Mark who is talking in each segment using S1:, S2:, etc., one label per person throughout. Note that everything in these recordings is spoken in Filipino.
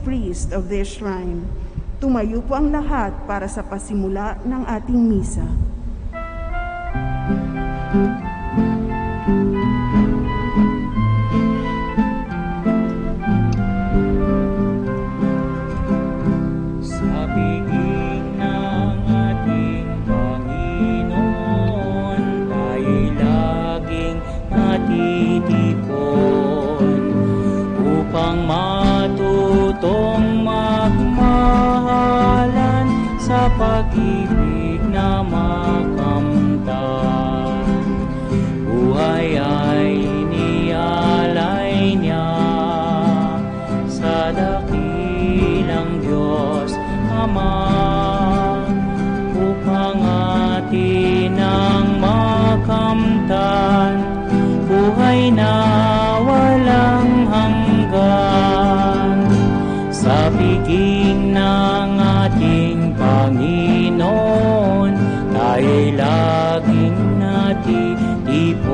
S1: priest of this shrine. Tumayo po ang lahat para sa pasimula ng ating misa.
S2: Pag-ibig na makamtan, buhay ay nialay niya sa dakilang Diyos Ama, upang atin ang makamtan, buhay na walang hanggan, sa piging ng ating Panginoon, tayo'y laging natitipon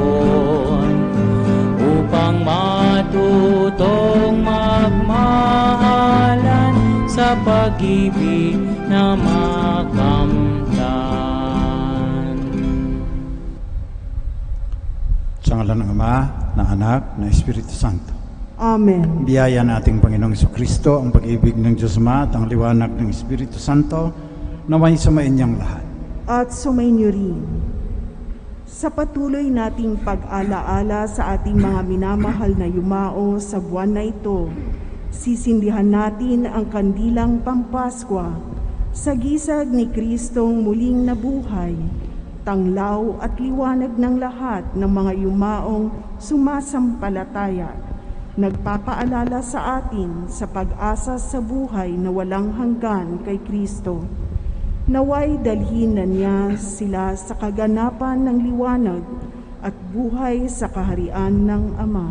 S2: upang matutong magmahalan sa pag-ibig na makamtan.
S3: Sa ngalan ng Ama, ng Anak, ng Espiritu Santo.
S1: Amen.
S3: Biyaya ng ating Panginoong Jesucristo, ang pag-ibig ng Diyos Ama at ang liwanag ng Espiritu Santo, naway sumain niyang lahat.
S1: At sumainyo rin. Sa patuloy nating pag-alaala sa ating mga minamahal na yumao sa buwan na ito, sisindihan natin ang kandilang Pampaskwa sa gisag ni Kristong muling nabuhay, tanglaw at liwanag ng lahat ng mga yumaong sumasampalataya, nagpapaalala sa atin sa pag-asa sa buhay na walang hanggan kay Kristo. Naway dalhin na niya sila sa kaganapan ng liwanag at buhay sa kaharian ng Ama.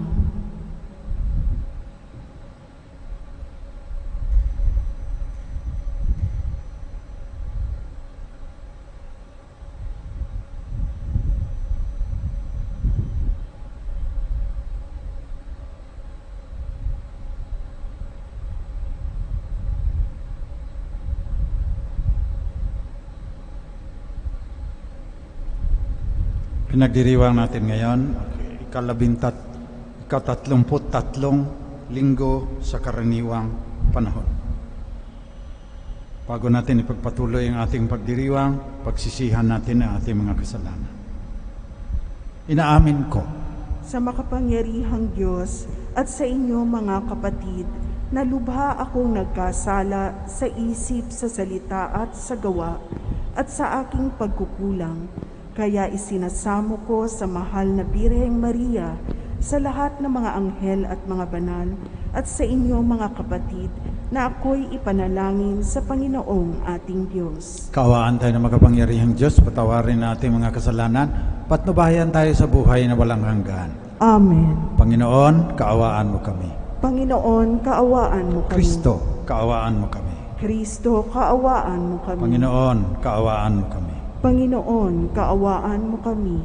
S3: Pinagdiriwang natin ngayon, ika-33 linggo sa karaniwang panahon. Bago natin ipagpatuloy ang ating pagdiriwang, pagsisihan natin ang ating mga kasalanan. Inaamin ko
S1: sa makapangyarihang Diyos at sa inyo mga kapatid, na lubha akong nagkasala sa isip, sa salita at sa gawa, at sa aking pagkukulang. Kaya isinasamo ko sa mahal na Birheng Maria, sa lahat ng mga anghel at mga banal, at sa inyo mga kapatid, na ako'y ipanalangin sa Panginoong ating Diyos.
S3: Kaawaan tayo ng makapangyarihang Diyos, patawarin natin mga kasalanan, patnubayan tayo sa buhay na walang hanggan.
S1: Amen.
S3: Panginoon, kaawaan mo kami.
S1: Panginoon, kaawaan mo kami.
S3: Kristo, kaawaan mo kami.
S1: Kristo, kaawaan mo kami.
S3: Panginoon, kaawaan mo kami.
S1: Panginoon, kaawaan mo kami.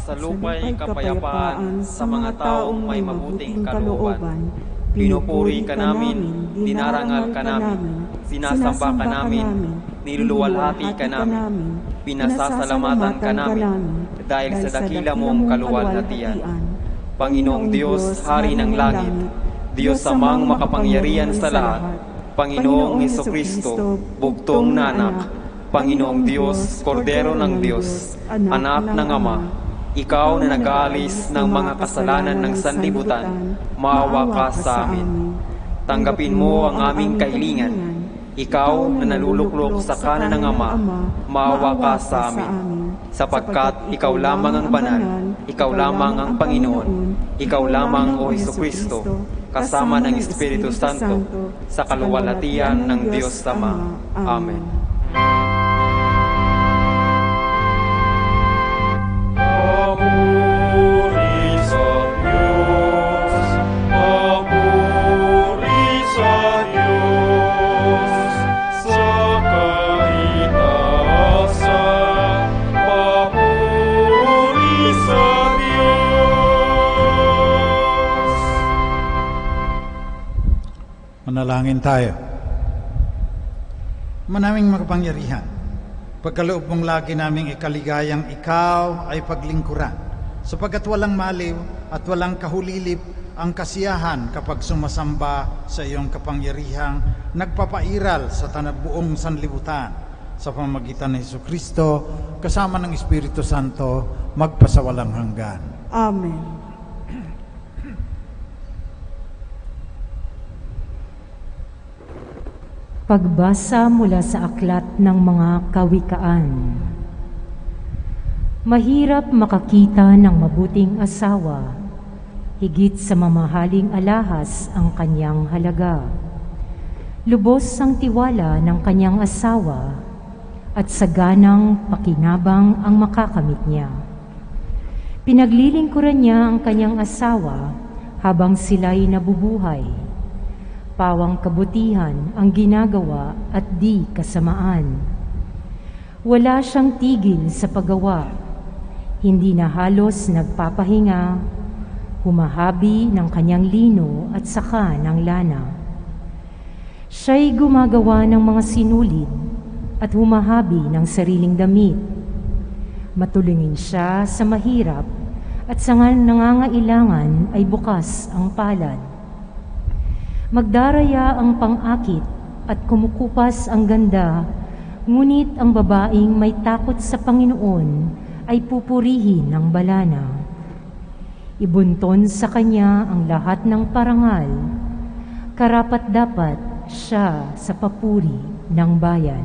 S2: Sa lupa'y kapayapaan sa mga taong may mabuting kalooban. Pinupuri ka namin, dinarangal ka namin, sinasamba ka namin, niluluwalhati ka namin, pinasasalamatan ka namin, dahil sa dakila mong kaluwalhatian. Panginoong Diyos, Hari ng Langit, Diyos amang makapangyarihan sa lahat, Panginoong Jesucristo, bugtong na anak, Panginoong Diyos, Kordero ng Diyos, Anak ng Ama, Ikaw na nag-aalis ng mga kasalanan ng sanlibutan, maawa ka sa amin. Tanggapin mo ang aming kahilingan. Ikaw na naluluklok sa kanan ng Ama, maawa ka sa amin. Sapagkat Ikaw lamang ang banal, Ikaw lamang ang Panginoon, Ikaw lamang o Jesucristo, kasama ng Espiritu Santo, sa kaluwalhatian ng Diyos Ama. Amen.
S3: Manalangin tayo. Manaming makapangyarihan, pagkaloob mong lagi naming ikaligayang ikaw ay paglingkuran, sapagkat walang maliw at walang kahulilip ang kasiyahan kapag sumasamba sa iyong kapangyarihang nagpapairal sa buong sanlibutan sa pamamagitan ng Jesucristo kasama ng Espiritu Santo magpasawalang hanggan.
S1: Amen.
S4: Pagbasa mula sa aklat ng mga kawikaan. Mahirap makakita ng mabuting asawa, higit sa mamahaling alahas ang kanyang halaga. Lubos ang tiwala ng kanyang asawa at saganang pakinabang ang makakamit niya. Pinaglilingkuran niya ang kanyang asawa habang sila'y nabubuhay. Pawang kabutihan ang ginagawa at di kasamaan. Wala siyang tigil sa paggawa, hindi na halos nagpapahinga, humahabi ng kanyang lino at saka ng lana. Siya'y gumagawa ng mga sinulid at humahabi ng sariling damit. Matulungin siya sa mahirap at sa nangangailangan ay bukas ang palad. Magdaraya ang pang-akit at kumukupas ang ganda, ngunit ang babaeng may takot sa Panginoon ay pupurihin ng balana. Ibunton sa kanya ang lahat ng parangal, karapat-dapat siya sa papuri ng bayan.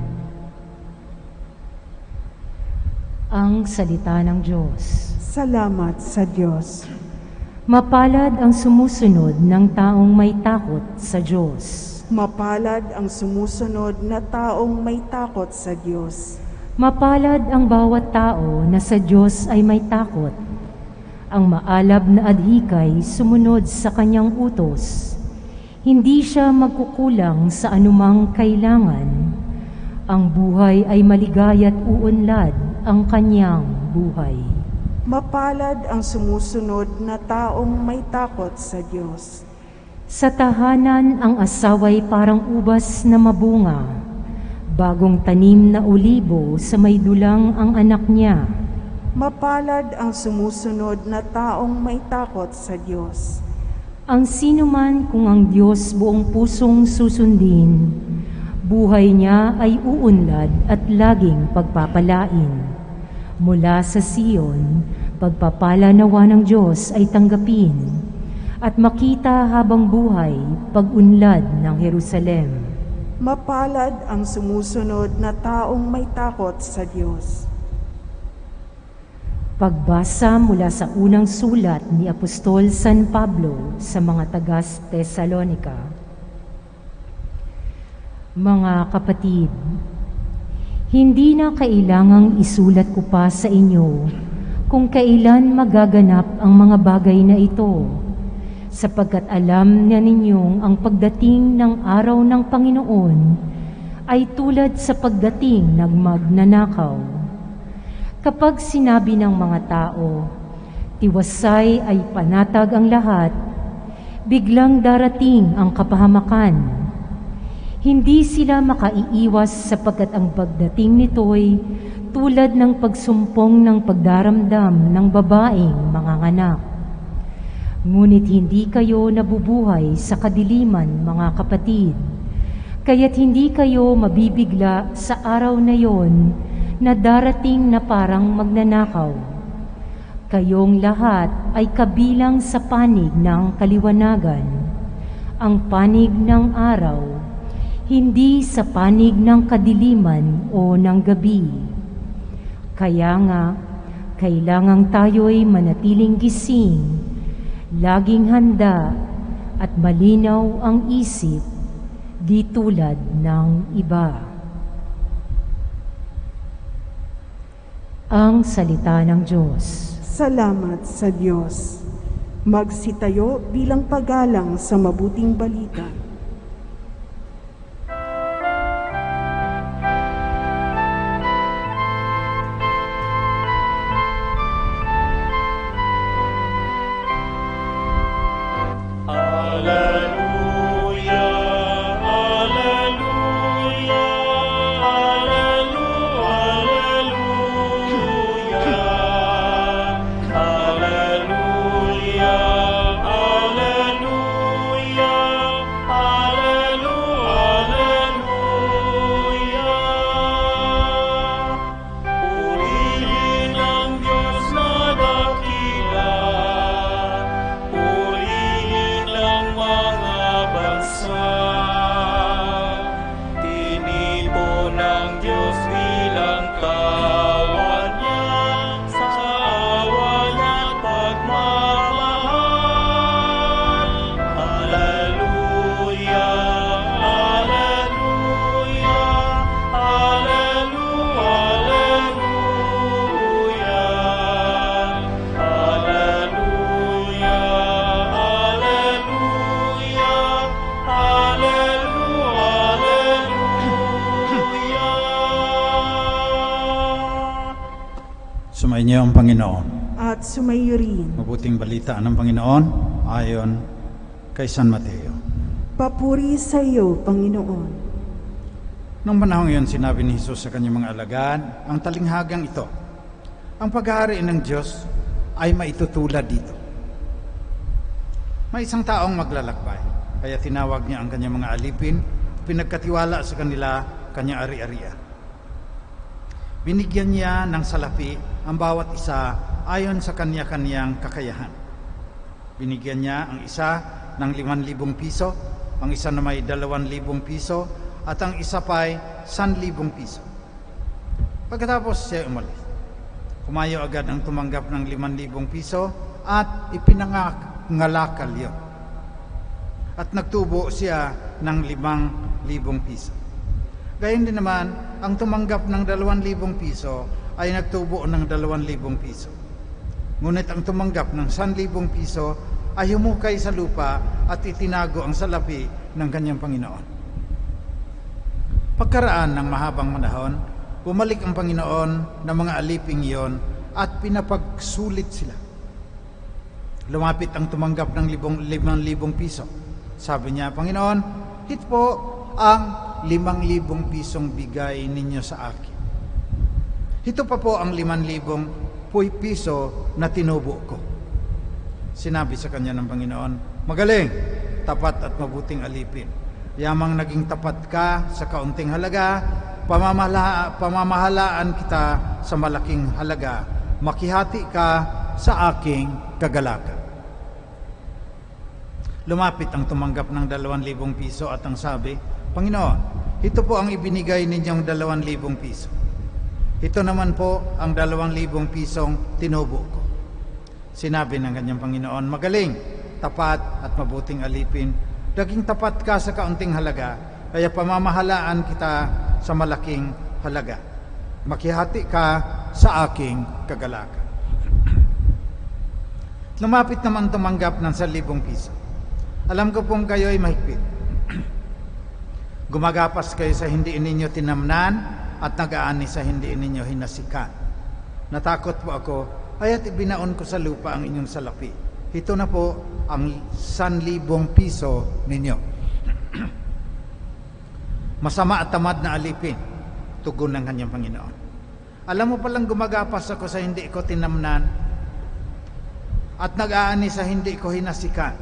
S4: Ang salita ng Diyos.
S1: Salamat sa Diyos.
S4: Mapalad ang sumusunod ng taong may takot sa Diyos.
S1: Mapalad ang sumusunod na taong may takot sa Diyos.
S4: Mapalad ang bawat tao na sa Diyos ay may takot. Ang maalab na adhikay sumunod sa kanyang utos. Hindi siya magkukulang sa anumang kailangan. Ang buhay ay maligaya't uunlad ang kanyang buhay.
S1: Mapalad ang sumusunod na taong may takot sa Diyos.
S4: Sa tahanan ang asaway parang ubas na mabunga, bagong tanim na olibo sa may dulang ang anak niya.
S1: Mapalad ang sumusunod na taong may takot sa Diyos.
S4: Ang sinuman kung ang Diyos buong pusong susundin, buhay niya ay uunlad at laging pagpapalain. Mula sa Sion, pagpapala nawa ng Diyos ay tanggapin at makita habang buhay pag-unlad ng Jerusalem.
S1: Mapalad ang sumusunod na taong may takot sa Diyos.
S4: Pagbasa mula sa unang sulat ni Apostol San Pablo sa mga taga-Tesalonika. Mga kapatid, hindi na kailangang isulat ko pa sa inyo kung kailan magaganap ang mga bagay na ito, sapagkat alam na ninyong ang pagdating ng araw ng Panginoon ay tulad sa pagdating ng magnanakaw. Kapag sinabi ng mga tao, tiwasay ay panatag ang lahat, biglang darating ang kapahamakan. Hindi sila makaiiwas sapagkat ang pagdating nito'y tulad ng pagsumpong ng pagdaramdam ng babaeng manganganak. Ngunit hindi kayo nabubuhay sa kadiliman, mga kapatid, kaya't hindi kayo mabibigla sa araw na yon na darating na parang magnanakaw. Kayong lahat ay kabilang sa panig ng kaliwanagan, ang panig ng araw, hindi sa panig ng kadiliman o ng gabi. Kaya nga, kailangang tayo'y manatiling gising, laging handa, at malinaw ang isip, di tulad ng iba. Ang salita ng Diyos.
S1: Salamat sa Diyos. Magsitayo bilang paggalang sa mabuting balita.
S3: Sumainyo ang Panginoon.
S1: At sumayo rin.
S3: Mabuting balita ng Panginoon ayon kay San Mateo.
S1: Papuri sa iyo, Panginoon.
S3: Nung panahong iyon, sinabi ni Jesus sa kanyang mga alagad, ang talinghagang ito, ang paghahari ng Diyos ay maitutulad dito. May isang taong maglalakbay, kaya tinawag niya ang kanyang mga alipin, pinagkatiwala sa kanila kanyang ari-arian. Binigyan niya ng salapi ang bawat isa ayon sa kanya-kanyang kakayahan. Binigyan niya ang isa ng 5,000 piso, ang isa na may 2,000 piso, at ang isa pa'y 1,000 piso. Pagkatapos siya umalis, kumayo agad ang tumanggap ng 5,000 piso at ipinangalakal yun. At nagtubo siya ng 5,000 piso. Gayon din naman, ang tumanggap ng 2,000 piso ay nagtubo ng 2,000 piso. Ngunit ang tumanggap ng 1,000 piso ay humukay sa lupa at itinago ang salapi ng kanyang Panginoon. Pagkaraan ng mahabang panahon, bumalik ang Panginoon ng mga aliping iyon at pinapagsulit sila. Lumapit ang tumanggap ng 5,000 piso. Sabi niya, Panginoon, hit po ang 5,000 pisong bigay ninyo sa akin. Ito pa po ang 5,000 piso na tinubo ko. Sinabi sa kanya ng Panginoon, magaling, tapat at mabuting alipin. Yamang naging tapat ka sa kaunting halaga, pamamahalaan kita sa malaking halaga. Makihati ka sa aking kagalakan. Lumapit ang tumanggap ng 2,000 piso at ang sabi, Panginoon, ito po ang ibinigay ninyong 2,000 piso. Ito naman po ang 2,000 pisong tinubo ko. Sinabi ng kanyang Panginoon, magaling, tapat at mabuting alipin. Daging tapat ka sa kaunting halaga, kaya pamamahalaan kita sa malaking halaga. Makihati ka sa aking kagalakan. Lumapit naman tumanggap ng 1,000 piso. Alam ko pong kayo ay mahigpit. Gumagapas kayo sa hindi ninyo tinamnan at nag-aani sa hindi ninyo hinasikan. Natakot po ako, kaya't ibinaon ko sa lupa ang inyong salapi. Ito na po ang 1,000 piso ninyo. Masama at tamad na alipin, tugon ng kanyang Panginoon. Alam mo palang gumagapas ako sa hindi ko tinamnan at nag-aani sa hindi ko hinasikan.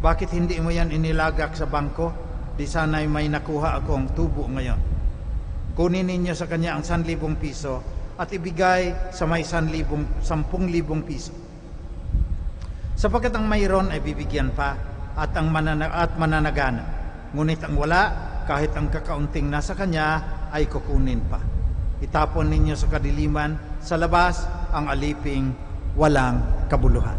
S3: Bakit hindi mo yan inilagak sa bangko? Di sana'y may nakuha akong tubo ngayon. Kunin ninyo sa kanya ang 1,000 piso at ibigay sa may 10,000 piso. Sapagkat ang mayroon ay bibigyan pa at mananagana. Ngunit ang wala, kahit ang kakaunting nasa kanya, ay kukunin pa. Itapon ninyo sa kadiliman, sa labas, ang aliping walang kabuluhan.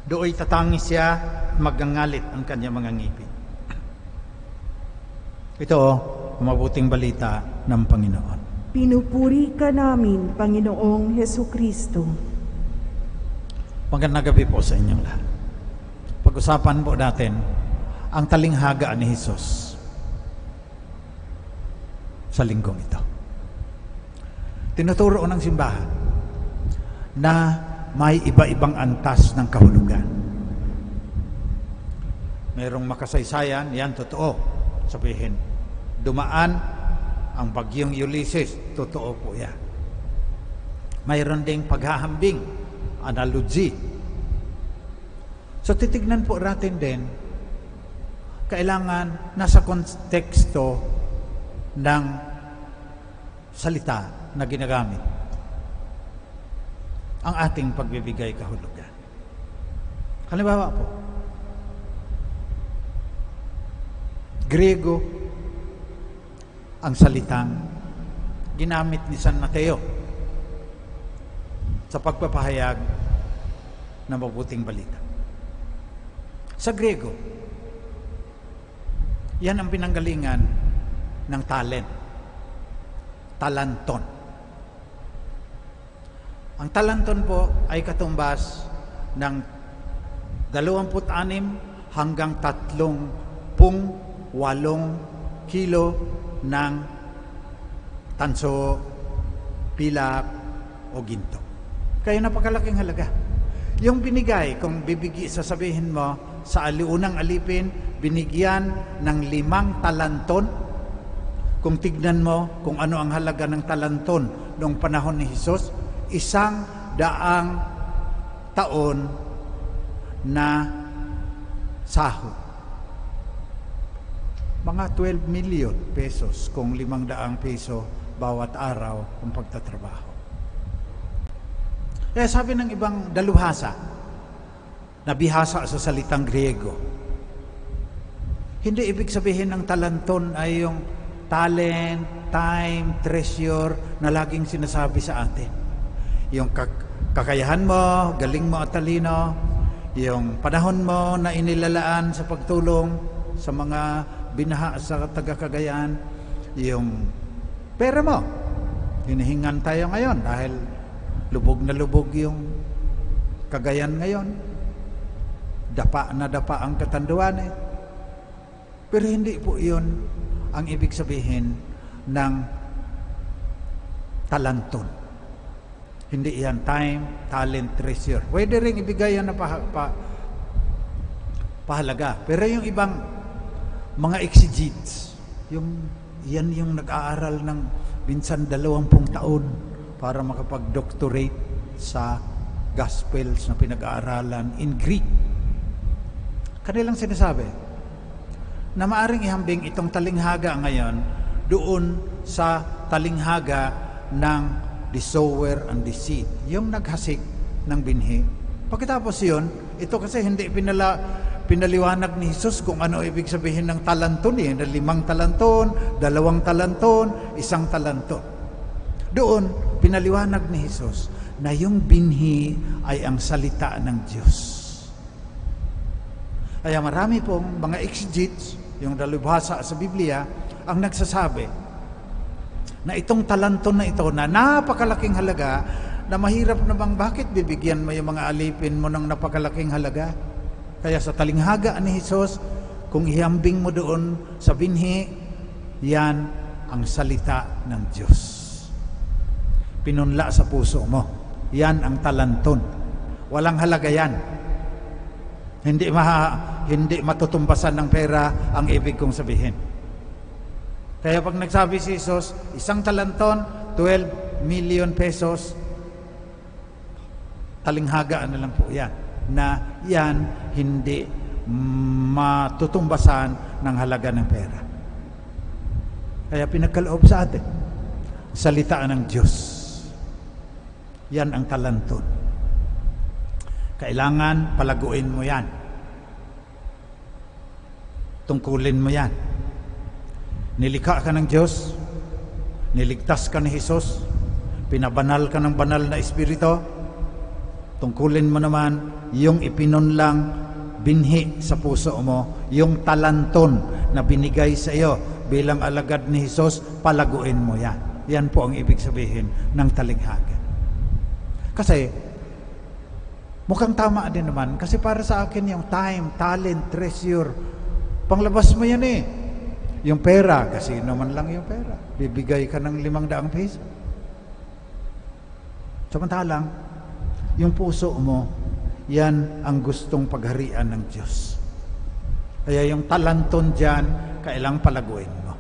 S3: Dooy tatangis siya at magangalit ang kanyang mga ngipin. Ito ang mabuting balita ng Panginoon.
S1: Pinupuri ka namin, Panginoong Hesukristo.
S3: Magandang gabi po sa inyong lahat. Pag-usapan po natin ang talinghaga ni Jesus sa linggong ito. Tinuturo ng simbahan na may iba-ibang antas ng kahulugan. Mayroong makasaysayan, yan totoo. Sabihin, dumaan ang bagyong Ulysses, totoo po yan. Mayroon ding paghahambing, analogy. So titignan po natin din, kailangan nasa konteksto ng salita na ginagamit ang ating pagbibigay kahulugan. Halimbawa po, Grego ang salitang ginamit ni San Mateo sa pagpapahayag ng mabuting balita. Sa Grego, yan ang pinanggalingan ng talent, talanton. Ang talanton po ay katumbas ng 26 hanggang 38 kilo ng tanso, pilak o ginto. Kaya napakalaking halaga. Yung binigay, kung sasabihin mo, sa unang alipin, binigyan ng 5 talanton. Kung tignan mo kung ano ang halaga ng talanton noong panahon ni Jesus, 100 taon na sahod. Mga 12 million pesos kung 500 peso bawat araw ang pagtatrabaho. Kaya sabi ng ibang dalubhasa, nabihasa sa salitang Griego, hindi ibig sabihin ng talanton ay yung talent, time, treasure na laging sinasabi sa atin. Yung kakayahan mo, galing mo at talino, yung panahon mo na inilalaan sa pagtulong sa mga binaha sa taga-Cagayan, yung pera mo. Hinihingan tayo ngayon dahil lubog na lubog yung Cagayan ngayon. Dapa na dapa ang Catanduanes. Pero hindi po yun ang ibig sabihin ng talanton. Hindi yan time, talent, treasure. Pwede rin ibigay yan na pahalaga. Pero yung ibang mga exegetes, yan yung nag-aaral ng minsan 20 taon para makapag-doctorate sa Gospels na pinag-aaralan in Greek. Kanilang sinasabi na maaring ihambing itong talinghaga ngayon doon sa talinghaga ng the sower and the seed, yung naghasik ng binhi. Pagkatapos yun, ito kasi hindi pinaliwanag ni Jesus kung ano ibig sabihin ng talanton, na 5 talanton, 2 talanton, 1 talanton. Doon, pinaliwanag ni Jesus na yung binhi ay ang salita ng Diyos. Kaya marami pong mga exegetes, yung dalubhasa sa Biblia, ang nagsasabi na itong talanton na ito na napakalaking halaga, na mahirap namang bakit bibigyan mo yung mga alipin mo ng napakalaking halaga. Kaya sa talinghaga ni Jesus, kung ihambing mo doon sa binhi, yan ang salita ng Diyos. Pinunla sa puso mo. Yan ang talanton. Walang halaga yan. Hindi matutumbasan ng pera ang ibig kong sabihin. Kaya pag nagsabi si Jesus, 1 talanton, 12 million pesos, talinghaga na lang po yan. Na yan hindi matutumbasan ng halaga ng pera. Kaya pinagkaloob sa atin, salita ng Diyos. Yan ang talanton. Kailangan palaguin mo yan. Tungkulin mo yan. Nilikha ka ng Diyos, niligtas ka ni Jesus, pinabanal ka ng banal na Espiritu, Tungkulin mo naman yung ipinunlang binhi sa puso mo, yung talanton na binigay sa iyo bilang alagad ni Jesus, palaguin mo yan. Yan po ang ibig sabihin ng talinhaga. Kasi, mukhang tama din naman. Kasi para sa akin yung time, talent, treasure, panglabas mo yan eh. Yung pera, kasi naman lang yung pera. Bibigay ka ng 500 piso. Samantalang, yung puso mo, yan ang gustong pagharian ng Diyos. Kaya yung talanton dyan, kailang palaguin mo.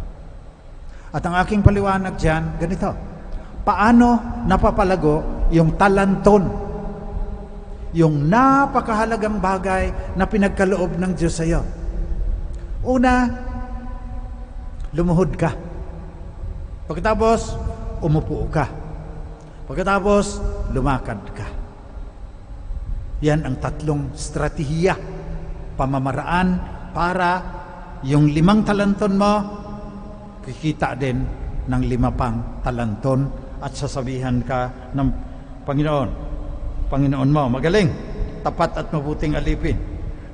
S3: At ang aking paliwanag dyan, ganito. Paano napapalago yung talanton? Yung napakahalagang bagay na pinagkaloob ng Diyos sa iyo. Una, lumuhod ka. Pagkatapos, umupo ka. Pagkatapos, lumakad ka. Yan ang tatlong strategiya, pamamaraan para yung 5 talanton mo, kikita din ng 5 pang talanton at sasabihan ka ng Panginoon mo, magaling, tapat at mabuting alipin.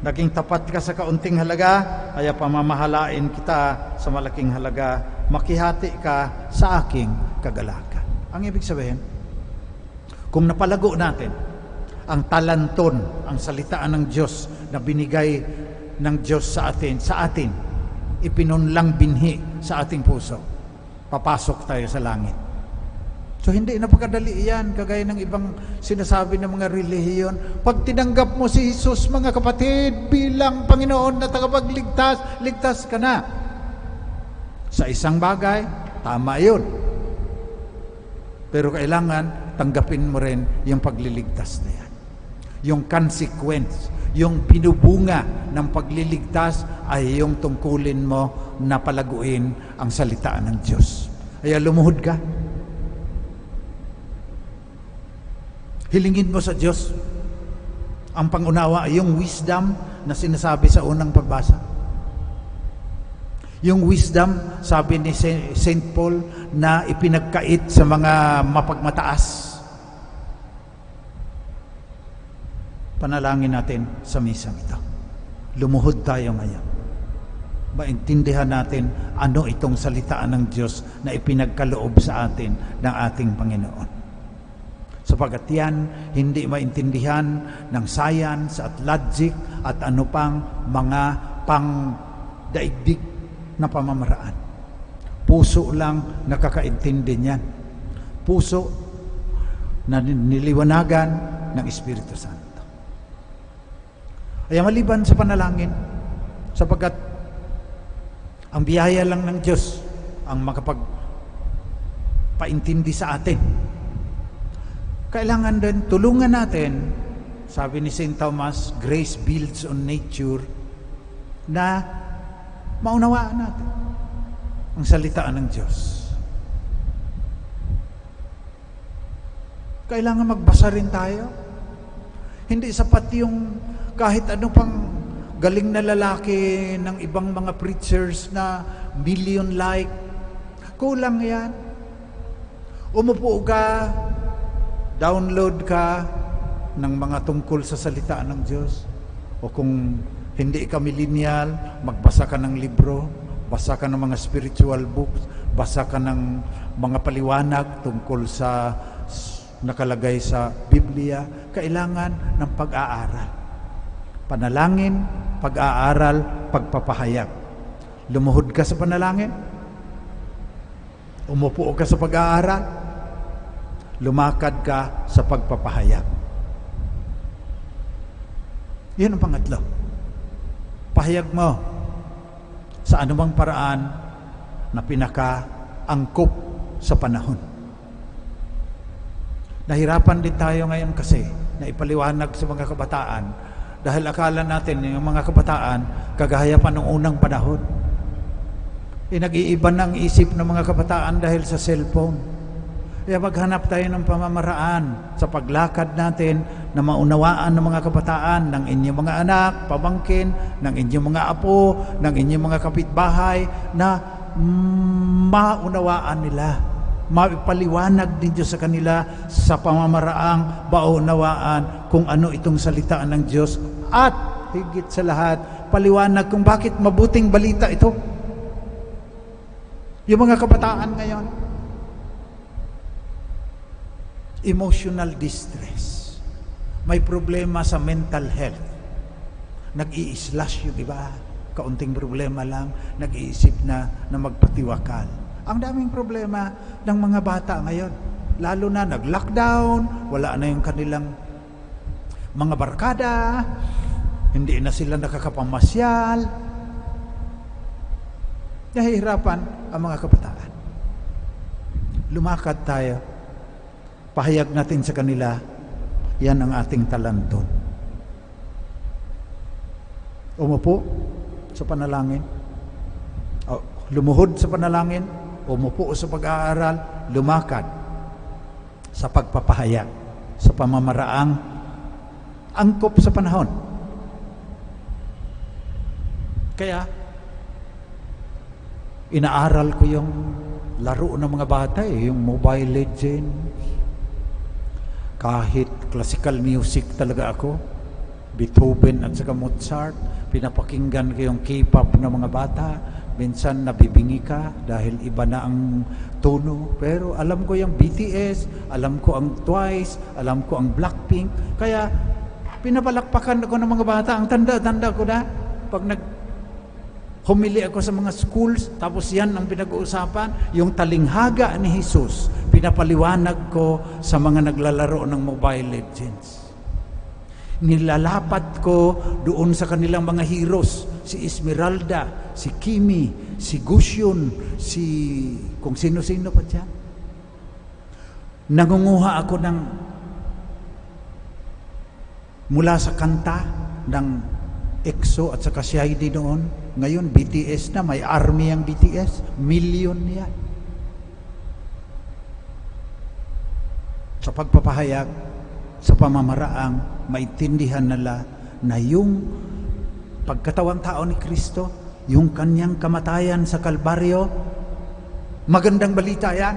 S3: Naging tapat ka sa kaunting halaga, kaya pamamahalain kita sa malaking halaga, makihati ka sa aking kagalakan. Ang ibig sabihin, kung napalago natin ang talanton, ang salitaan ng Diyos na binigay ng Diyos sa atin, ipinunlang binhi sa ating puso, papasok tayo sa langit. So hindi napakadali yan, kagaya ng ibang sinasabi ng mga relihiyon. Pag tinanggap mo si Jesus, mga kapatid, bilang Panginoon na tagapagligtas, ligtas ka na. Sa isang bagay, tama yun. Pero kailangan tanggapin mo rin yung pagliligtas na yan. Yung consequence, yung binubunga ng pagliligtas ay yung tungkulin mo na palaguin ang salita ng Diyos. Kaya lumuhod ka. Hilingin mo sa Diyos ang pangunawa, yung wisdom na sinasabi sa unang pagbasa. Yung wisdom, sabi ni St. Paul, na ipinagkait sa mga mapagmataas. Panalangin natin sa misang ito. Lumuhod tayo ngayon. Maintindihan natin ano itong salitaan ng Diyos na ipinagkaloob sa atin ng ating Panginoon. Sapagat yan, hindi maintindihan ng science at logic at ano pang mga pang-daigdig na pamamaraan. Puso lang nakakaintindi niyan. Puso na niliwanagan ng Espiritu Santo. Kaya maliban sa panalangin, sapagat ang biyaya lang ng Diyos ang makapagpaintindi sa atin. Kailangan din tulungan natin, sabi ni St. Thomas, grace builds on nature, na maunawaan natin ang salitaan ng Diyos. Kailangan magbasa rin tayo. Hindi sapat yung kahit ano pang galing na lalaki ng ibang mga preachers na million like. Kulang yan. Umupo ka, download ka ng mga tungkol sa salita ng Diyos. O kung hindi ka millennial, magbasa ka ng libro, basa ka ng mga spiritual books, basa ka ng mga paliwanag tungkol sa nakalagay sa Biblia. Kailangan ng pag-aaral. Panalangin, pag-aaral, pagpapahayag. Lumuhod ka sa panalangin, umupo ka sa pag-aaral, lumakad ka sa pagpapahayag. Yan ang pangatlo. Pahayag mo sa anumang paraan na pinaka-angkop sa panahon. Nahirapan din tayo ngayon kasi na ipaliwanag sa mga kabataan dahil akala natin yung mga kabataan kagaya pa noong unang panahon. Nag-iiba ng isip ng mga kabataan dahil sa cellphone. Kaya maghanap tayo ng pamamaraan sa paglakad natin na maunawaan ng mga kabataan, ng inyong mga anak, pamangkin, ng inyong mga apo, ng inyong mga kapitbahay, na maunawaan nila, maipaliwanag din Diyos sa kanila sa pamamaraang maunawaan kung ano itong salita ng Diyos at higit sa lahat, paliwanag kung bakit mabuting balita ito. Yung mga kabataan ngayon, emotional distress, may problema sa mental health, nag-i-slash yung iba, kaunting problema lang, nag-iisip na magpatiwakal. Ang daming problema ng mga bata ngayon, lalo na nag-lockdown, wala na yung kanilang mga barkada, hindi na sila nakakapamasyal, nahihirapan ang mga kabataan. Lumakad tayo, pahayag natin sa kanila, yan ang ating talanton. Umupo sa panalangin, lumuhod sa panalangin, umupo sa pag-aaral, lumakad sa pagpapahayag, sa pamamaraang angkop sa panahon. Kaya, inaaral ko yung laro ng mga bata, yung Mobile Legends. Kahit classical music talaga ako, Beethoven at saka Mozart, pinapakinggan ko yung K-pop ng mga bata. Minsan nabibingi ka dahil iba na ang tono, pero alam ko yung BTS, alam ko ang Twice, alam ko ang Blackpink. Kaya pinapalakpakan ako ng mga bata. Ang tanda-tanda ko na pag humili ako sa mga schools, tapos yan ang pinag-uusapan, yung talinghaga ni Jesus, pinapaliwanag ko sa mga naglalaro ng Mobile Legends. Nilalapat ko doon sa kanilang mga heroes, si Esmeralda, si Kimi, si Gusion, si kung sino-sino pa dyan. Nangunguha ako ng mula sa kanta ng EXO at saka CID noon. Ngayon BTS na, may army ang BTS, million yan. Sa pagpapahayag, sa pamamaraang maintindihan nila na yung pagkatawang tao ni Kristo, yung kanyang kamatayan sa Kalbaryo, magandang balita yan.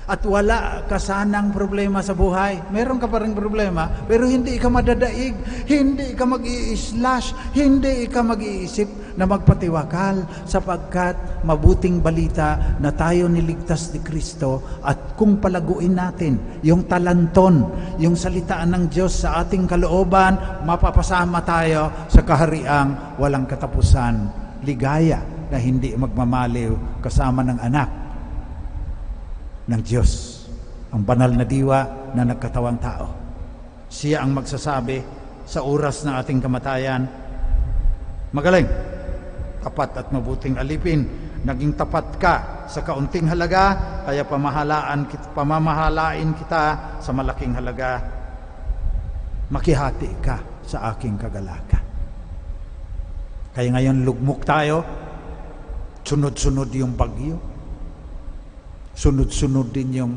S3: At wala ka sanang problema sa buhay. Meron ka pa rin problema, pero hindi ka madadaig, hindi ka mag-i-slash, hindi ka mag-iisip na magpatiwakal, sapagkat mabuting balita na tayo niligtas ni Kristo. At kung palaguin natin yung talanton, yung salitaan ng Diyos sa ating kalooban, mapapasama tayo sa kahariang walang katapusan, ligaya na hindi magmamaliw kasama ng anak ng Diyos, ang banal na diwa na nagkatawang tao. Siya ang magsasabi sa oras ng ating kamatayan, magaling, tapat at mabuting alipin, naging tapat ka sa kaunting halaga, kaya pamamahalain kita sa malaking halaga, makihati ka sa aking kagalakan. Kaya ngayon lugmok tayo, sunod-sunod yung bagyo, sunod-sunod din yung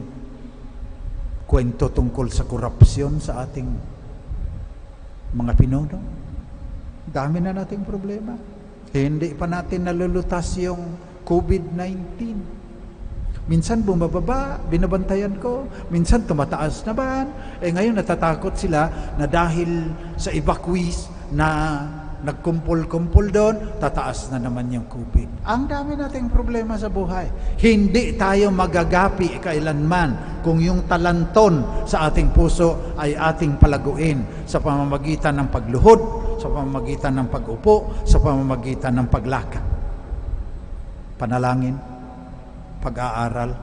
S3: kwento tungkol sa korupsyon sa ating mga pinuno. Dami na nating problema. Hindi pa natin nalulutas yung COVID-19. Minsan bumababa, binabantayan ko. Minsan tumataas naman. Ngayon natatakot sila na dahil sa evacuees na nagkumpul-kumpul doon, tataas na naman yung COVID. Ang dami nating problema sa buhay. Hindi tayo magagapi kailanman kung yung talanton sa ating puso ay ating palaguin sa pamamagitan ng pagluhod, sa pamamagitan ng pag-upo, sa pamamagitan ng paglakad. Panalangin, pag-aaral,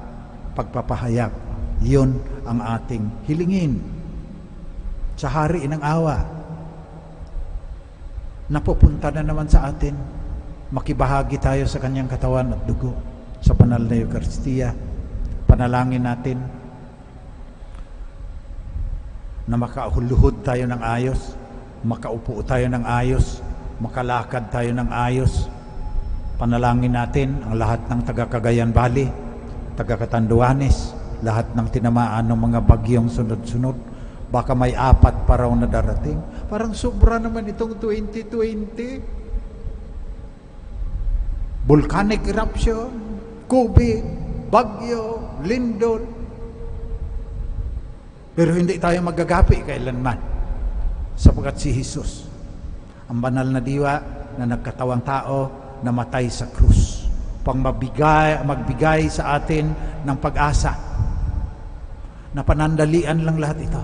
S3: pagpapahayag. Yun ang ating hilingin. Sa hari ng awa, napupunta na naman sa atin, makibahagi tayo sa kanyang katawan at dugo sa banal na Eucharistia. Panalangin natin na makauluhod tayo ng ayos, makaupo tayo ng ayos, makalakad tayo ng ayos. Panalangin natin ang lahat ng taga-Cagayan Valley, taga-Catanduanes, lahat ng tinamaan ng mga bagyong sunod-sunod. Baka may 4 pa raw na darating. Parang sobra naman itong 2020. Volcanic eruption, COVID, bagyo, lindol. Pero hindi tayo magagapi kailanman, sapagkat si Jesus, ang banal na diwa na nagkatawang tao, namatay sa krus, magbigay sa atin ng pag-asa, na panandalian lang lahat ito.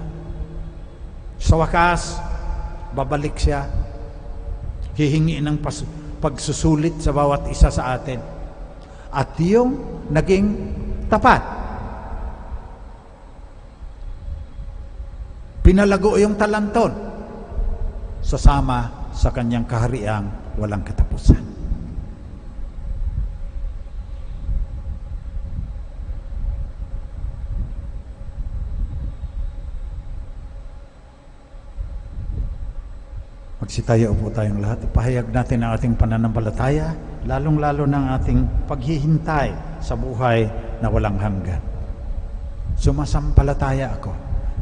S3: Sa wakas, babalik siya, hihingi ng pagsusulit sa bawat isa sa atin. At yung naging tapat, pinalago yung talanton, sasama sa kanyang kahariang walang katapusan. Magsitayo po tayong lahat. Ipahayag natin ang ating pananampalataya, lalong-lalo ng ating paghihintay sa buhay na walang hanggan. Sumasampalataya ako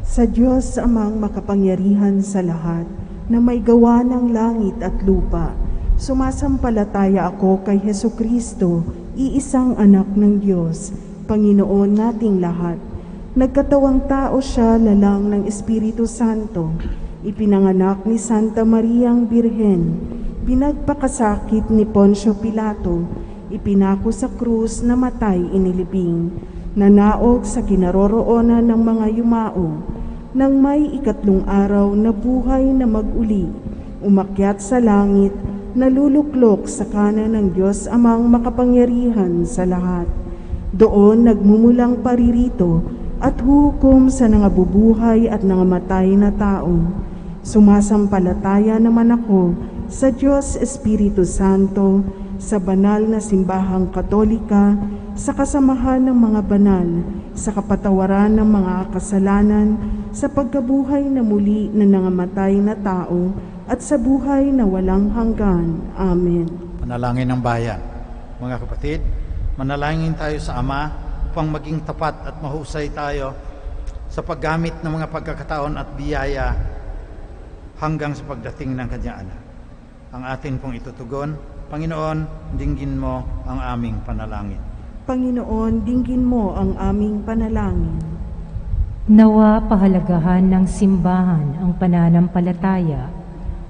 S1: sa Diyos amang makapangyarihan sa lahat, na may gawa ng langit at lupa. Sumasampalataya ako kay Hesukristo, iisang anak ng Diyos, Panginoon nating lahat. Nagkatawang tao siya lalang ng Espiritu Santo, ipinanganak ni Santa Mariang Birhen, pinagpakasakit ni Poncio Pilato, ipinako sa krus, namatay, inilibing, nanaog sa kinaroroonan ng mga yumao, nang may ikatlong araw na buhay na mag-uli, umakyat sa langit, naluluklok sa kanan ng Diyos amang makapangyarihan sa lahat. Doon nagmumulang paririto at hukom sa nangabubuhay at nangamatay na tao. Sumasampalataya naman ako sa Diyos Espiritu Santo, sa banal na simbahang Katolika, sa kasamahan ng mga banal, sa kapatawaran ng mga kasalanan, sa pagkabuhay na muli na nangamatay na tao, at sa buhay na walang hanggan. Amen.
S3: Manalangin ng bayan. Mga kapatid, manalangin tayo sa Ama upang maging tapat at mahusay tayo sa paggamit ng mga pagkakataon at biyaya hanggang sa pagdating ng Kanyang Anak. Ang atin pong itutugon, Panginoon, dinggin mo ang aming panalangin.
S1: Panginoon, dinggin mo ang aming panalangin.
S4: Nawa pahalagahan ng simbahan ang pananampalataya,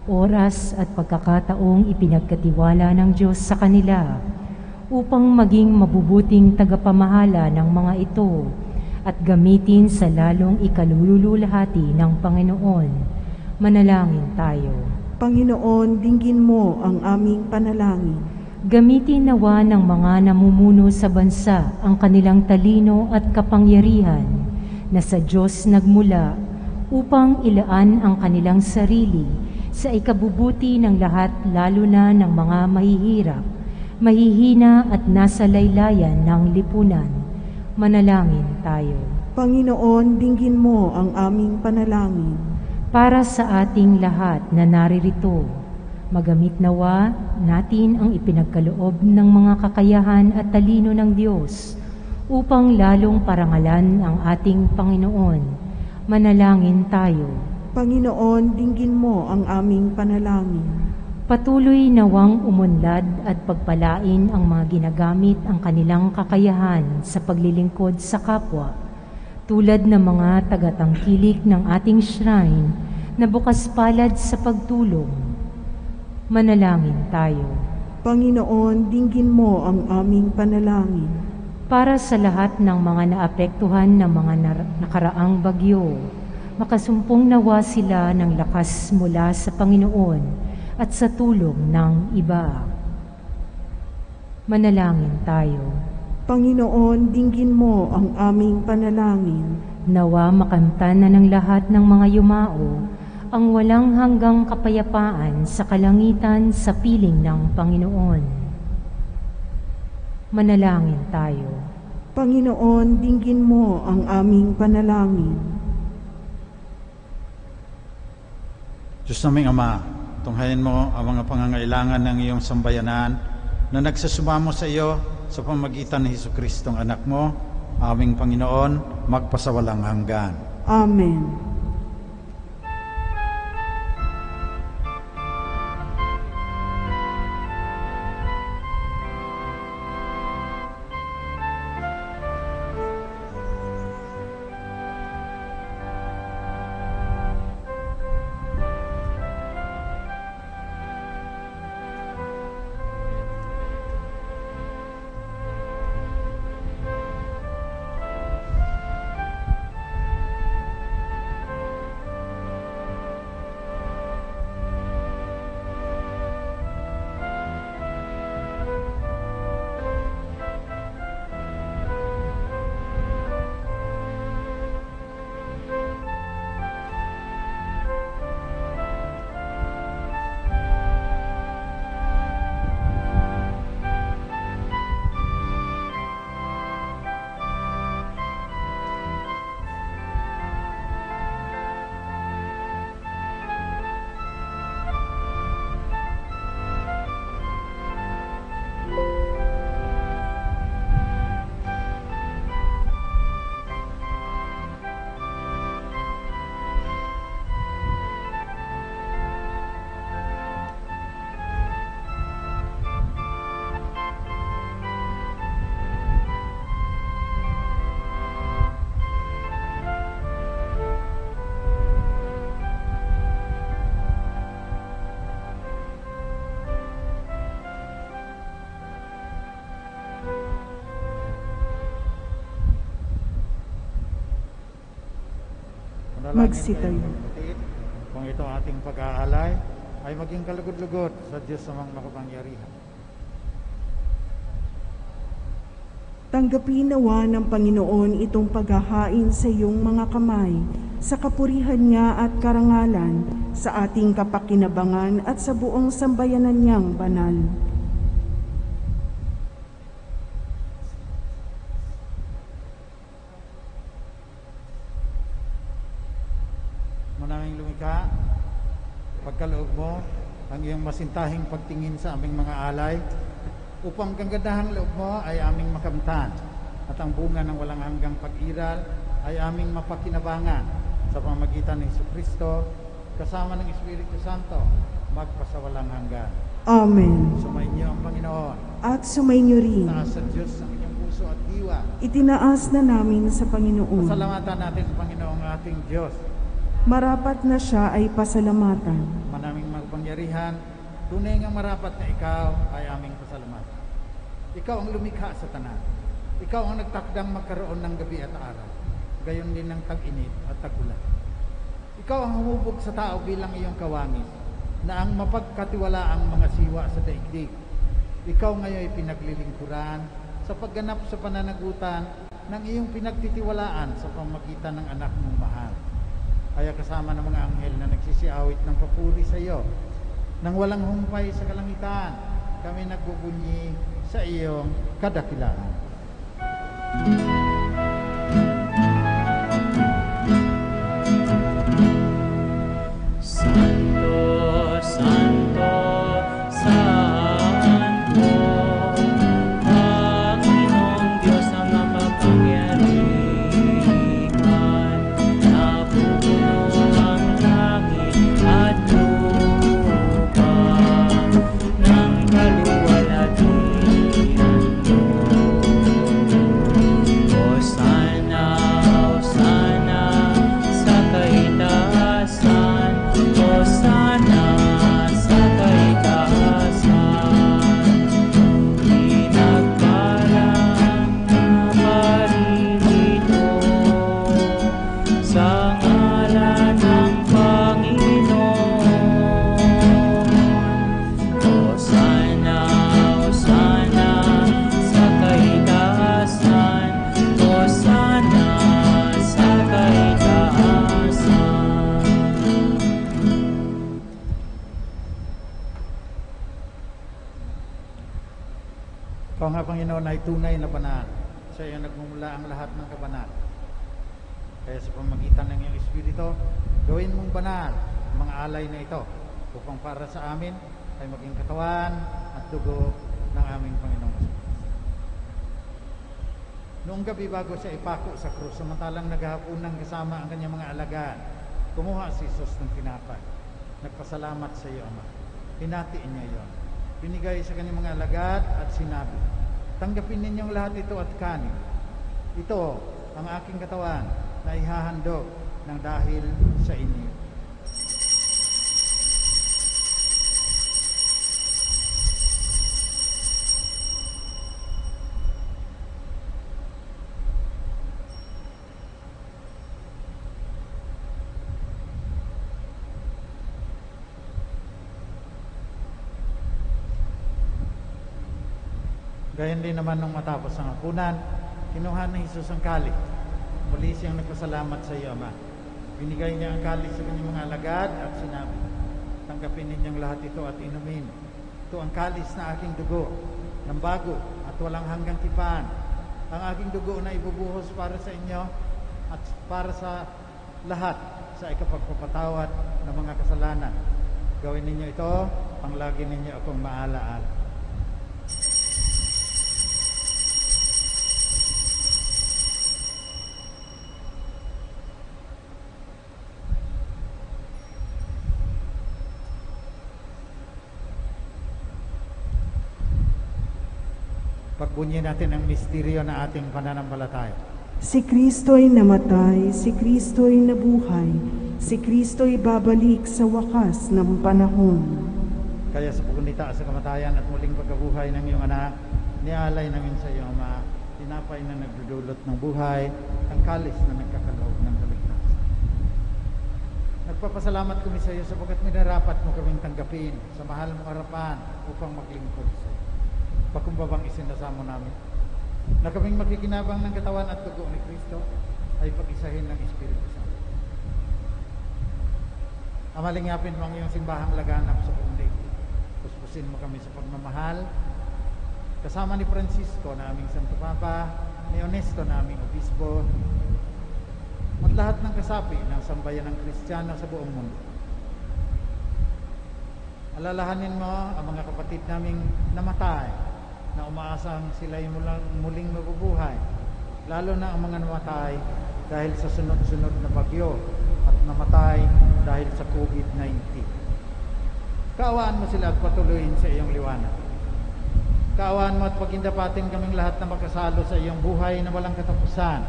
S4: oras at pagkakataong ipinagkatiwala ng Diyos sa kanila upang maging mabubuting tagapamahala ng mga ito at gamitin sa lalong ikalululahati ng Panginoon. Manalangin tayo.
S1: Panginoon, dinggin mo ang aming panalangin.
S4: Gamitin nawa ng mga namumuno sa bansa ang kanilang talino at kapangyarihan na sa Diyos nagmula upang ilaan ang kanilang sarili sa ikabubuti ng lahat, lalo na ng mga mahihirap, mahihina at nasa laylayan ng lipunan. Manalangin tayo.
S1: Panginoon, dinggin mo ang aming panalangin.
S4: Para sa ating lahat na naririto, magamit nawa natin ang ipinagkaloob ng mga kakayahan at talino ng Diyos upang lalong parangalan ang ating Panginoon. Manalangin tayo.
S1: Panginoon, dinggin mo ang aming panalangin.
S4: Patuloy nawang umunlad at pagpalain ang mga ginagamit ang kanilang kakayahan sa paglilingkod sa kapwa, tulad ng mga tagatangkilik ng ating shrine na bukas palad sa pagtulong. Manalangin tayo.
S1: Panginoon, dinggin mo ang aming panalangin.
S4: Para sa lahat ng mga naapektuhan ng mga nakaraang bagyo, makasumpong nawa sila ng lakas mula sa Panginoon at sa tulong ng iba. Manalangin tayo.
S1: Panginoon, dinggin mo ang aming panalangin.
S4: Nawa makamtan na ng lahat ng mga yumao ang walang hanggang kapayapaan sa kalangitan sa piling ng Panginoon. Manalangin tayo.
S1: Panginoon, dinggin mo ang aming panalangin.
S3: Diyos naming Ama, tunghayin mo ang mga pangangailangan ng iyong sambayanan na nagsusumamo sa iyo sa pamagitan ni Jesucristong anak mo, aming Panginoon, magpasawalang hanggan.
S1: Amen. Magsitayo.
S3: Kung ito ating pag-aalay ay maging kalugod-lugod sa Diyos sa mga makapangyarihan.
S1: Tanggapin nawa ng Panginoon itong paghahain sa iyong mga kamay, sa kapurihan niya at karangalan, sa ating kapakinabangan at sa buong sambayanan niyang banal.
S3: Manaming lumikha, pagkaloob mo ang iyong masintahing pagtingin sa aming mga alay, upang kagandahang loob mo ay aming makamtan, at ang bunga ng walang hanggang pag-iral ay aming mapakinabangan sa pamagitan ng Jesucristo, kasama ng Espiritu Santo, magpasawalang hanggan.
S1: Amen.
S3: Sumainyo ang Panginoon.
S1: At sumainyo rin.
S3: Taas sa Diyos ang inyong puso at diwa.
S1: Itinaas na namin sa Panginoon.
S3: Pasalamatan natin ang Panginoong ating Diyos.
S1: Marapat na siya ay pasalamatan.
S3: Manaming magpangyarihan, tunay nga marapat na ikaw ay aming pasalamatan. Ikaw ang lumikha sa tanan. Ikaw ang nagtakdang magkaroon ng gabi at araw, gayon din ng tag-init at tag-ulan. Ikaw ang humubog sa tao bilang iyong kawangis, na ang mapagkatiwala ang mga siwa sa daigdig. Ikaw ngayon ay pinaglilingkuran sa pagganap sa pananagutan ng iyong pinagtitiwalaan sa pamagitan ng anak mong mahal. Kaya kasama ng mga anghel na nagsisiawit ng papuri sa iyo, nang walang humpay sa kalangitan, kami nagbubunyi sa iyong kadakilaan.
S5: Santo, Santo, Santo, Panginoong Diyos ang makapangyarihan, napupuno ang langit at lupa ng kaluwalhatian mo. Hosana, Hosana sa kaitaasan, Hosana sa kaitaasan. Pinagpalang naparirito sa ngalan ng Panginoon. Hosana, Hosana sa kaitaasan, Hosana sa kaitaasan.
S3: Ikaw nga, Panginoon, ay tunay na banal. Sa iyo nagmumula ang lahat ng kabanal. Kaya sa pamagitan ng iyong Espiritu, gawin mong banal ang mga alay na ito, upang para sa amin ay maging katawan at dugo ng aming Panginoong Hesus. Noong gabi bago siya ipako sa krus, samantalang naghahaponan kasama ang kanyang mga alagad, kumuha si Jesus ng tinapay. Nagpasalamat sa iyo, Ama. Hinatiin niya iyon. Binigay sa kanyang mga alagad at sinabi, tanggapin ninyong lahat ito at kanin. Ito ang aking katawan na ihahandog ng dahil sa inyo. Gayon din naman nung matapos ang hapunan, kinuha ni Jesus ang kalis. Muli siyang nagpasalamat sa iyo, Ama. Binigay niya ang kalis sa kanyang mga alagad at sinabi, tanggapin ninyong lahat ito at inumin. Ito ang kalis na aking dugo, ng bago at walang hanggang tipan. Ang aking dugo na ibubuhos para sa inyo at para sa lahat sa ikapagpapatawad ng mga kasalanan. Gawin ninyo ito, panglagi ninyo akong maalaala. Pagbunyi natin ang misteryo na ating pananampalataya.
S1: Si Kristo'y namatay, si Kristo'y nabuhay, si Kristo'y babalik sa wakas ng panahon.
S3: Kaya sa pagunita sa kamatayan at muling pagkabuhay ng iyong anak, nialay namin sa iyo, Ama, tinapay na nagdudulot ng buhay, ang kalis na nagkakaloob ng kaligtasan. Nagpapasalamat kami sa iyo sapagkat minarapat mo kaming tanggapin sa mahal mong harapan upang maglingkod sa iyo. Pakumbabang isinasamo namin na kaming makikinabang ng katawan at dugo ni Kristo ay pag-isahin ng Espiritu Santo. Amalingapin mo ang iyong simbahang laganap sa buong daigdig. Puspusin mo kami sa pagmamahal kasama ni Francisco na aming Santo Papa, ni Honesto na aming Obispo, at lahat ng kasapi ng sambayan ng Kristiyano sa buong mundo. Alalahanin mo ang mga kapatid naming namatay na umaasang sila'y muling mabubuhay, lalo na ang mga namatay dahil sa sunod-sunod na bagyo at namatay dahil sa COVID-19. Kaawaan mo sila at patuloyin sa iyong liwanag. Kaawaan mo at pagindapatin kaming lahat na magkasalo sa iyong buhay na walang katapusan,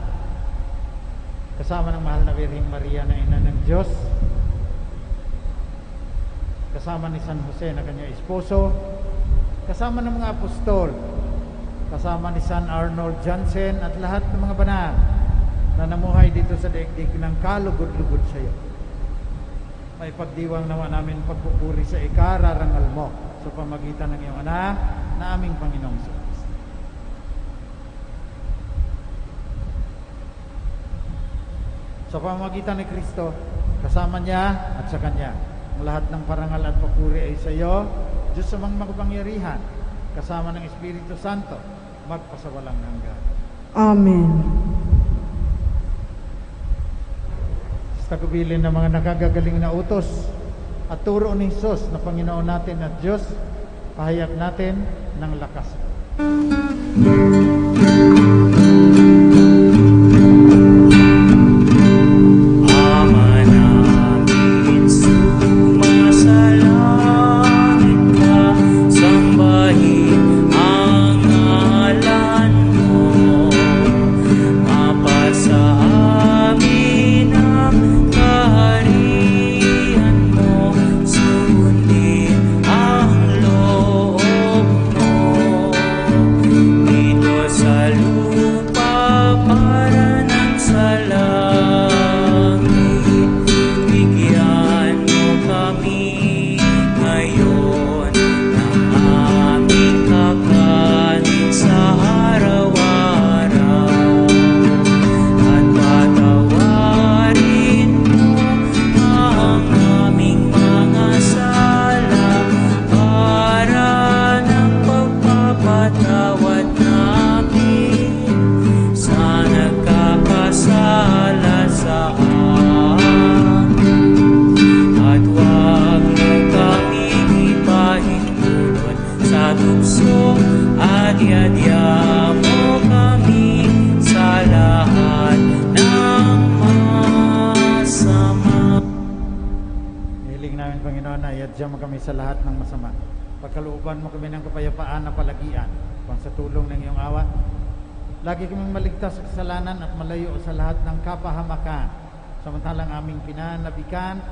S3: kasama ng mahal na Birheng Maria na ina ng Diyos, kasama ni San Jose na kanyang esposo, kasama ng mga apostol, kasama ni San Arnold Jansen at lahat ng mga banal na namuhay dito sa daigdig ng kalugod-lugod sa iyo. May pagdiwang nawa namin pagpupuri sa ikararangal mo sa pamagitan ng iyong anak na aming Panginoong Kristo. Sa pamamagitan ni Kristo, kasama niya at sa Kanya, ang lahat ng parangal at papuri ay sa iyo, Diyos sa mga makapangyarihan, kasama ng Espiritu Santo, magpasawalang hanggan.
S1: Amen.
S3: Sa tagubilin ng mga nakagagaling na utos at turo ni Jesus na Panginoon natin at Diyos, pahayag natin ng lakas. Diyan mo kami sa lahat ng masama. Pagkalooban mo kami ng kapayapaan na palagian, upang sa tulong ng iyong awa, lagi kaming maligtas sa kasalanan at malayo sa lahat ng kapahamakan, samantalang aming pinanabikan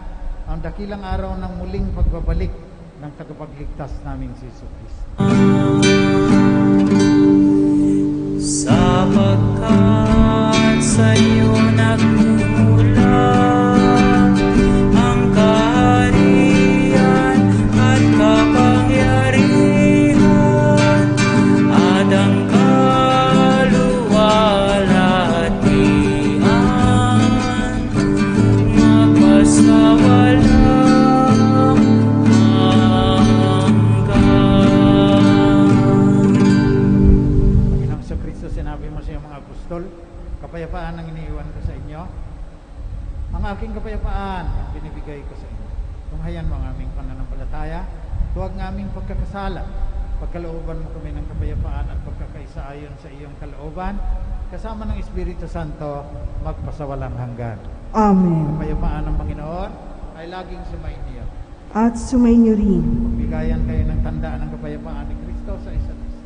S3: ang dakilang araw ng muling pagbabalik ng tagapagligtas naming si Jesucristo.
S5: Sapagkat sa iyo nagmumula ang kaharian at kapangyarihan at ang kaluwalhatian magpasawalang
S3: Panginoong Kristo, sinabi mo sa iyong mga apostol, kapayapaan ang iniiwan ko sa inyo. Ang aking kapayapaan ang binibigay ko sa inyo. Tunghayan mo ang aming pananampalataya, huwag ng aming pagkakasala. Pagkalooban mo kami ng kapayapaan at pagkakaisa ayon sa iyong kalooban, kasama ng Espiritu Santo, magpasawalang hanggan.
S1: Amen.
S3: Kapayapaan ng Panginoon ay laging sumainyo.
S1: At sumainyo rin.
S3: Bigayan kayo ng tandaan ng kapayapaan ni Kristo sa isa't isa.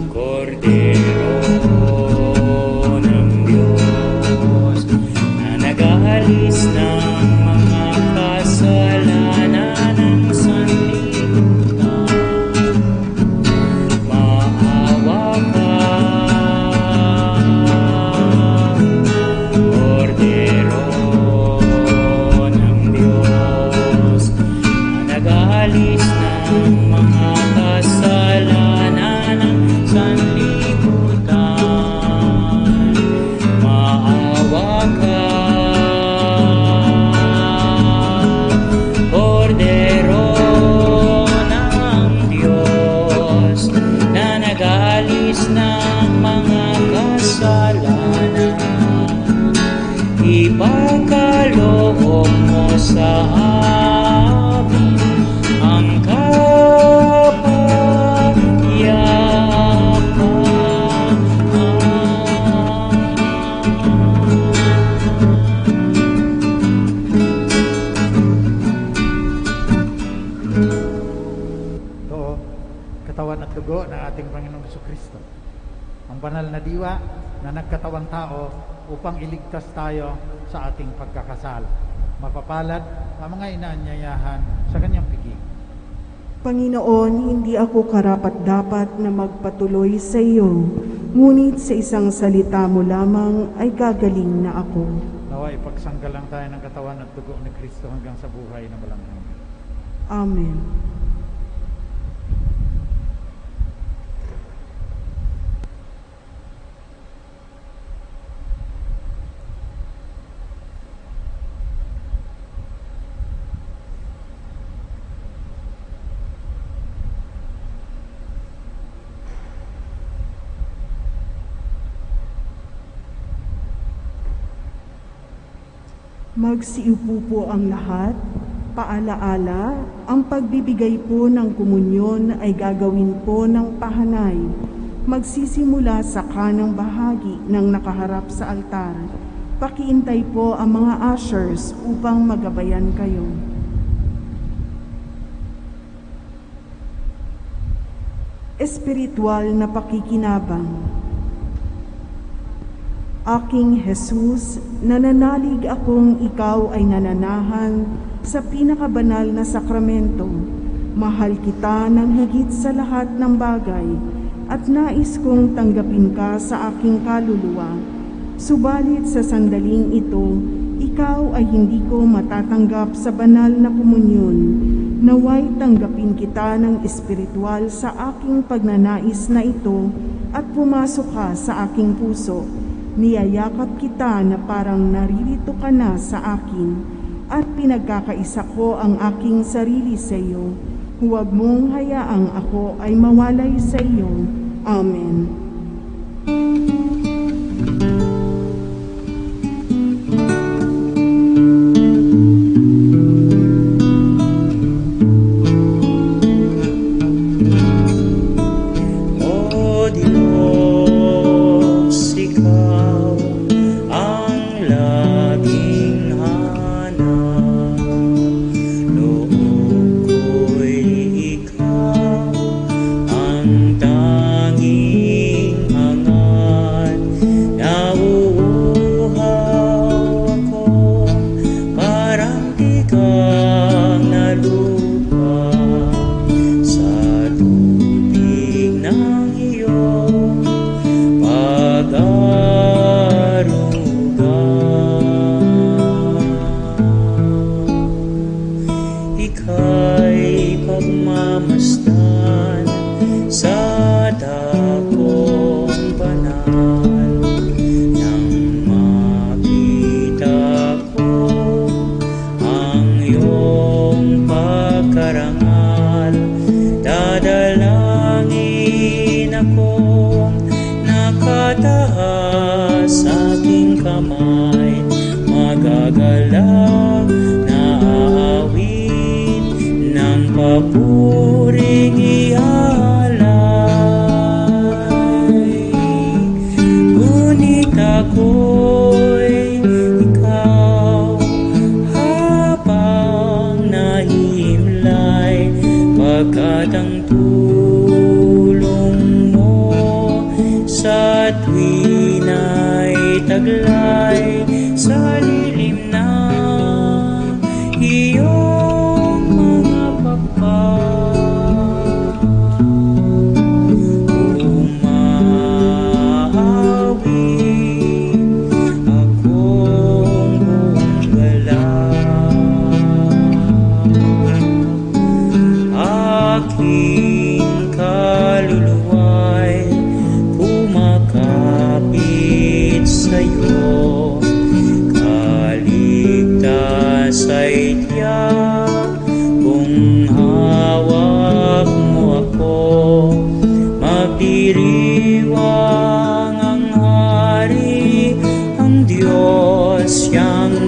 S5: Cordero ng Diyos na nag-aalis ng mga kasalanan ng sanlibutan, loob mo sa amin ang
S3: Ito, katawan at dugo ng ating Panginoong Jesucristo. Ang banal na diwa na nagkatawang tao upang iligtas tayo sa ating pagkakasala. Mapapalad ang mga inaanyayahan sa kanyang piging.
S1: Panginoon, hindi ako karapat-dapat na magpatuloy sa iyo, ngunit sa isang salita mo lamang ay gagaling na ako.
S3: Nawa ipagsanggalang tayo ng katawan at dugo ni Kristo hanggang sa buhay na walang hanggan.
S1: Amen. Magsiupo po ang lahat. Paalaala, ang pagbibigay po ng komunyon ay gagawin po ng pahanay. Magsisimula sa kanang bahagi ng nakaharap sa altar. Pakiintay po ang mga ushers upang magabayan kayo. Espiritual na pakikinabang. Aking Jesus, nananalig akong ikaw ay nananahan sa pinakabanal na sakramento. Mahal kita ng higit sa lahat ng bagay at nais kong tanggapin ka sa aking kaluluwa. Subalit sa sandaling ito, ikaw ay hindi ko matatanggap sa banal na komunyon. Naway tanggapin kita ng espiritual sa aking pagnanais na ito at pumasok ka sa aking puso. Niyayakap kita na parang naririto ka na sa akin at pinagkakaisa ko ang aking sarili sa iyo. Huwag mong hayaang ako ay mawalay sa iyo. Amen.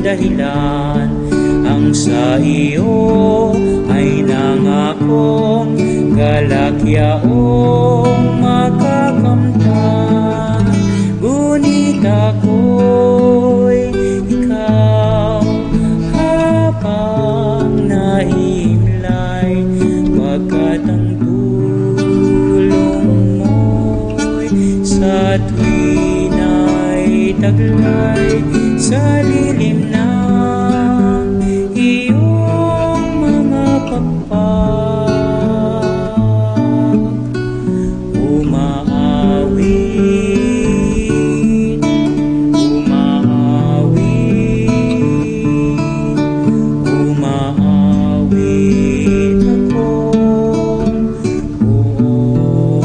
S5: dahilan kasamaan. Ang sa iyo ay nangakong galakyaong makakamtan. Ngunit ako'y ikaw habang nahimlay, pagkat ang tulong mo'y sa tuwin ay taglay sa lilim ng iyong mga pakpak. Umaawit, umaawit, umaawit akong buong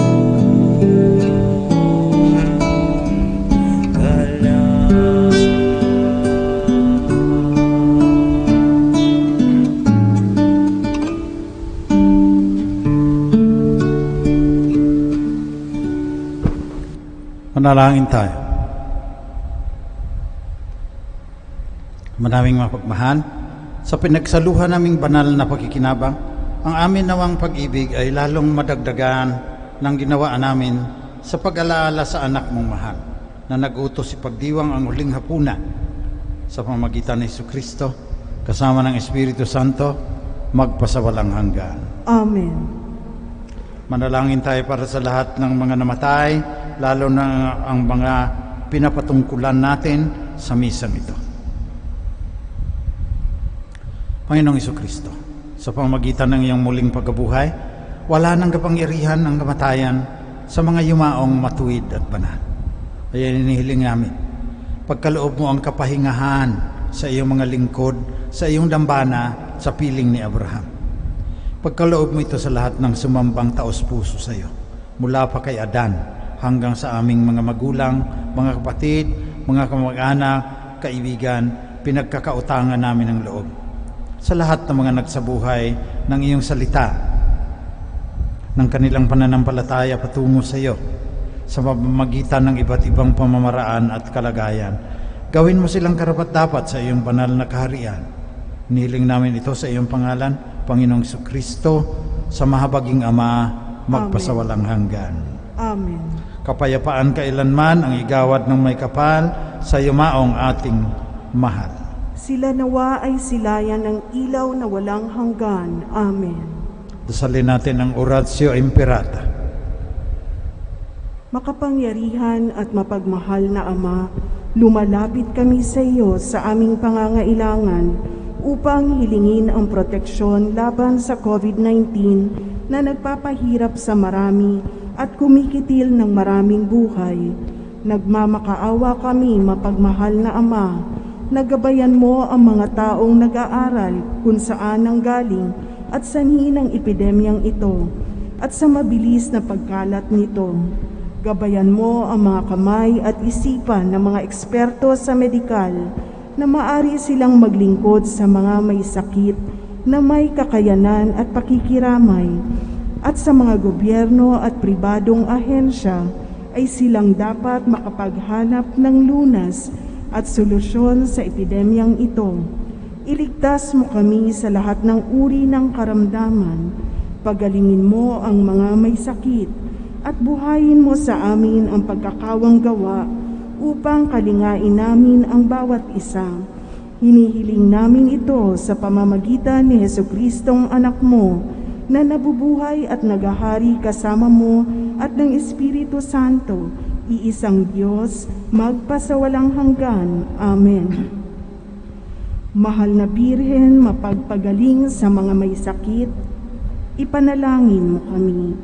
S5: galak.
S3: Manalangin tayo. Manaming mapagmahal, sa pinagsaluhan naming banal na pakikinabang, ang amin nawang pag-ibig ay lalong madagdagan ng ginawa namin sa pag-alaala sa anak mong mahal, na nag-utos ipagdiwang ang huling hapunan sa pamamagitan ni Jesucristo, kasama ng Espiritu Santo, magpasawalang hanggan.
S1: Amen.
S3: Manalangin tayo para sa lahat ng mga namatay, lalo na ang mga pinapatungkulan natin sa misang ito. Panginoong Jesucristo, sa pamamagitan ng iyong muling pagkabuhay, wala nang kapangyarihan ang kamatayan sa mga yumaong matuwid at banal. Kaya hinihiling namin, pagkaloob mo ang kapahingahan sa iyong mga lingkod, sa iyong dambana, sa piling ni Abraham. Pagkaloob mo ito sa lahat ng sumambang taos-puso sa iyo, mula pa kay Adan hanggang sa aming mga magulang, mga kapatid, mga kamag-anak, kaibigan, pinagkakautangan namin ng loob. Sa lahat ng mga nagsabuhay ng iyong salita, ng kanilang pananampalataya patungo sa iyo, sa pamamagitan ng iba't ibang pamamaraan at kalagayan, gawin mo silang karapat-dapat sa iyong banal na kaharian. Nihiling namin ito sa iyong pangalan, Panginoong Jesucristo, sa mahabaging Ama, magpasawalang hanggan.
S1: Amen.
S3: Kapayapaan kailanman ang igawad ng may kapal sa yumaong ating mahal.
S1: Sila nawa ay silayan ng ilaw na walang hanggan. Amen.
S3: Dasalin natin ang Oratio Imperata.
S1: Makapangyarihan at mapagmahal na Ama, lumalapit kami sa iyo sa aming pangangailangan upang hilingin ang proteksyon laban sa COVID-19 na nagpapahirap sa marami at kumikitil ng maraming buhay. Nagmamakaawa kami, mapagmahal na Ama, nagabayan mo ang mga taong nag-aaral kung saan nanggaling at sanhi ng epidemyang ito at sa mabilis na pagkalat nito. Gabayan mo ang mga kamay at isipan ng mga eksperto sa medikal na maari silang maglingkod sa mga may sakit na may kakayanan at pakikiramay, at sa mga gobyerno at pribadong ahensya ay silang dapat makapaghanap ng lunas at solusyon sa epidemyang ito. Iligtas mo kami sa lahat ng uri ng karamdaman, pagalingin mo ang mga may sakit, at buhayin mo sa amin ang pagkakawang gawa upang kalingain namin ang bawat isa. Hinihiling namin ito sa pamamagitan ni Jesucristong anak mo, na nabubuhay at nagahari kasama mo at ng Espiritu Santo, iisang Diyos, magpasawalang hanggan. Amen. Mahal na Birhen, mapagpagaling sa mga may sakit, ipanalangin mo kami.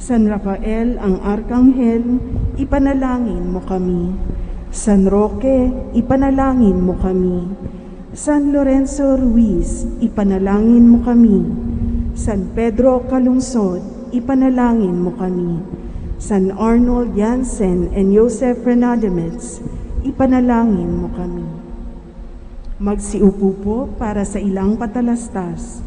S1: San Rafael ang Arkanghel, ipanalangin mo kami. San Roque, ipanalangin mo kami. San Lorenzo Ruiz, ipanalangin mo kami. San Pedro Calungsod, ipanalangin mo kami. San Arnold Jansen and Joseph Renademets, ipanalangin mo kami. Magsiupo po para sa ilang patalastas.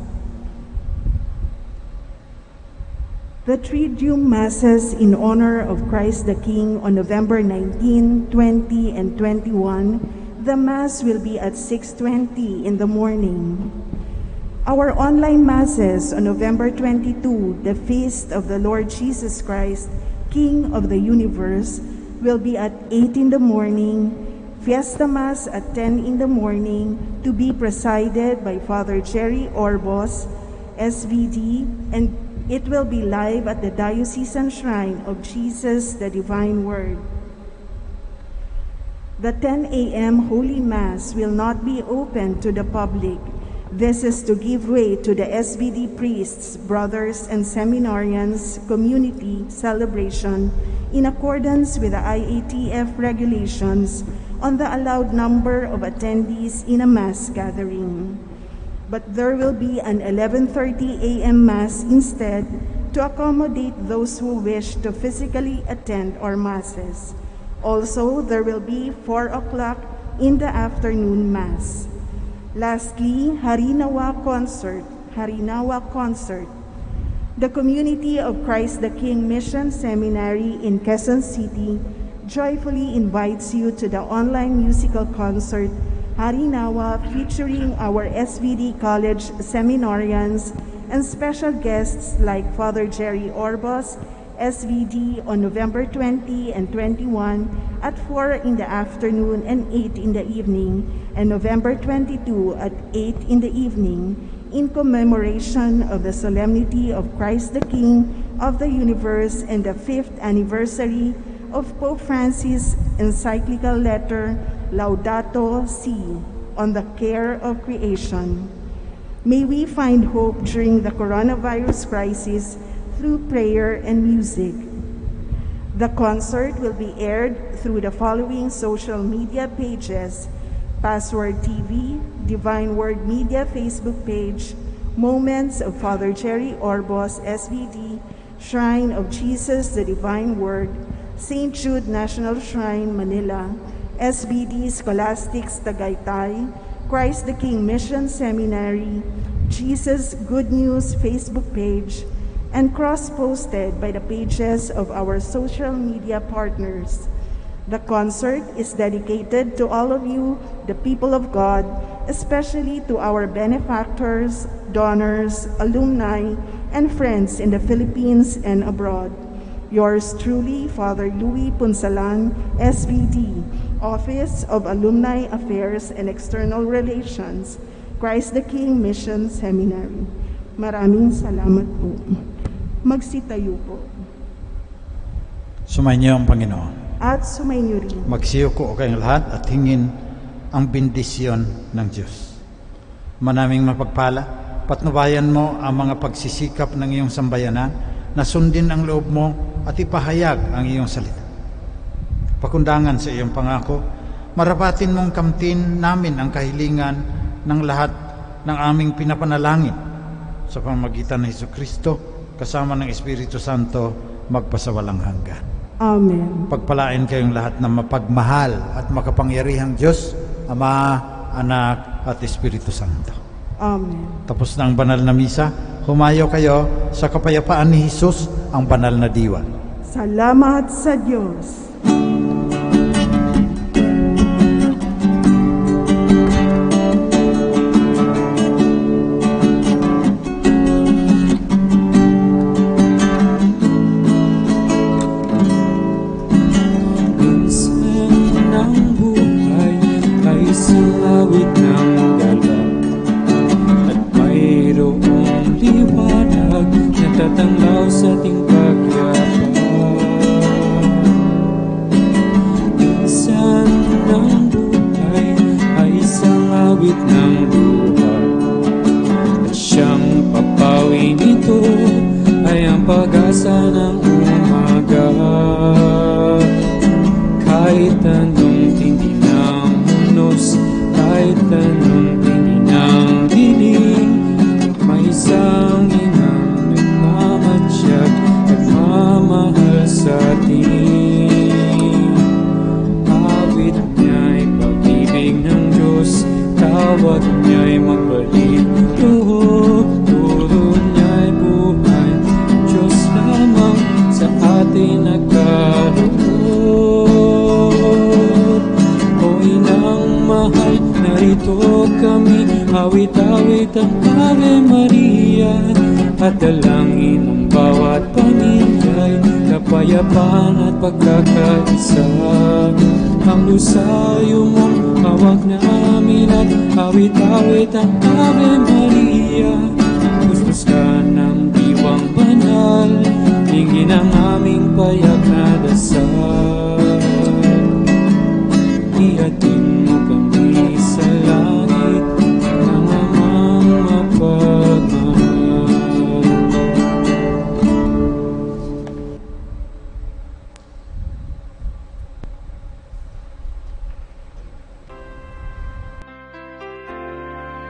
S1: The Triduum Masses in honor of Christ the King on November 19, 20, and 21 The Mass will be at 6:20 in the morning. Our online Masses on November 22, the feast of the Lord Jesus Christ, King of the universe, will be at 8 in the morning, Fiesta Mass at 10 in the morning, to be presided by Father Jerry Orbos, SVD, and it will be live at the Diocesan Shrine of Jesus, the Divine Word. The 10 a.m. Holy Mass will not be open to the public. This is to give way to the SVD priests, brothers, and seminarians community celebration in accordance with the IATF regulations on the allowed number of attendees in a Mass gathering. But there will be an 11:30 a.m. Mass instead to accommodate those who wish to physically attend our Masses. Also, there will be 4 o'clock in the afternoon Mass. Lastly, Harinawa Concert. The community of Christ the King Mission Seminary in Quezon City joyfully invites you to the online musical concert Harinawa, featuring our SVD College seminarians and special guests like Father Jerry Orbos, SVD, on November 20 and 21 at 4 in the afternoon and 8 in the evening, and November 22 at 8 in the evening, in commemoration of the solemnity of Christ the King of the universe and the 5th anniversary of Pope Francis' encyclical letter Laudato Si on the care of creation. May we find hope during the coronavirus crisis through prayer and music. The concert will be aired through the following social media pages: Password TV, Divine Word Media Facebook page, Moments of Father Jerry Orbos, SVD, Shrine of Jesus the Divine Word, St. Jude National Shrine, Manila, SVD Scholastics Tagaytay, Christ the King Mission Seminary, Jesus Good News Facebook page, and cross-posted by the pages of our social media partners. The concert is dedicated to all of you, the people of God, especially to our benefactors, donors, alumni, and friends in the Philippines and abroad. Yours truly, Father Louis Punsalan, SVD, Office of Alumni Affairs and External Relations, Christ the King Mission Seminary. Maraming salamat po. Magsitayo po.
S3: Sumainyo ang Panginoon.
S1: At sumainyo rin.
S3: Magsiyuko kayong lahat at hingin ang bendisyon ng Diyos. Manaming mapagpala, patnubayan mo ang mga pagsisikap ng iyong sambayanan na sundin ang loob mo at ipahayag ang iyong salita. Pakundangan sa iyong pangako, marapatin mong kamtin namin ang kahilingan ng lahat ng aming pinapanalangin sa pamamagitan ng Jesucristo kasama ng Espiritu Santo magpasawalang hanggan.
S1: Amen.
S3: Pagpalain kayong lahat ng mapagmahal at makapangyarihang Diyos, Ama, Anak, at Espiritu Santo.
S1: Amen.
S3: Tapos na ang banal na misa, humayo kayo sa kapayapaan ni Jesus, ang banal na diwa.
S1: Salamat sa Diyos.
S5: Tatanglaw sa ating pagyapan. Minsan ng buhay ay isang awit ng buhay, at siyang papawi nito ay ang pag-asa ng umaga. Kahit anong tindi ng hunos, kahit anong tindi ng dilim, may isang nagmamahal sa atin. Awit niya'y pag-ibig ng Diyos, tawag niya'y magbalik loob, turo niya'y buhay. Diyos lamang sa atin nagkaloob. O inang Kristo kami, awit-awit ang Ave Maria, at dalangin ng bawat pamilya'y kapayapaan at pagkakaisa. Ang lusayo mong hawak namin at awit-awit ang Ave Maria, pustos ka ng diwang banal, tingin ang aming payak na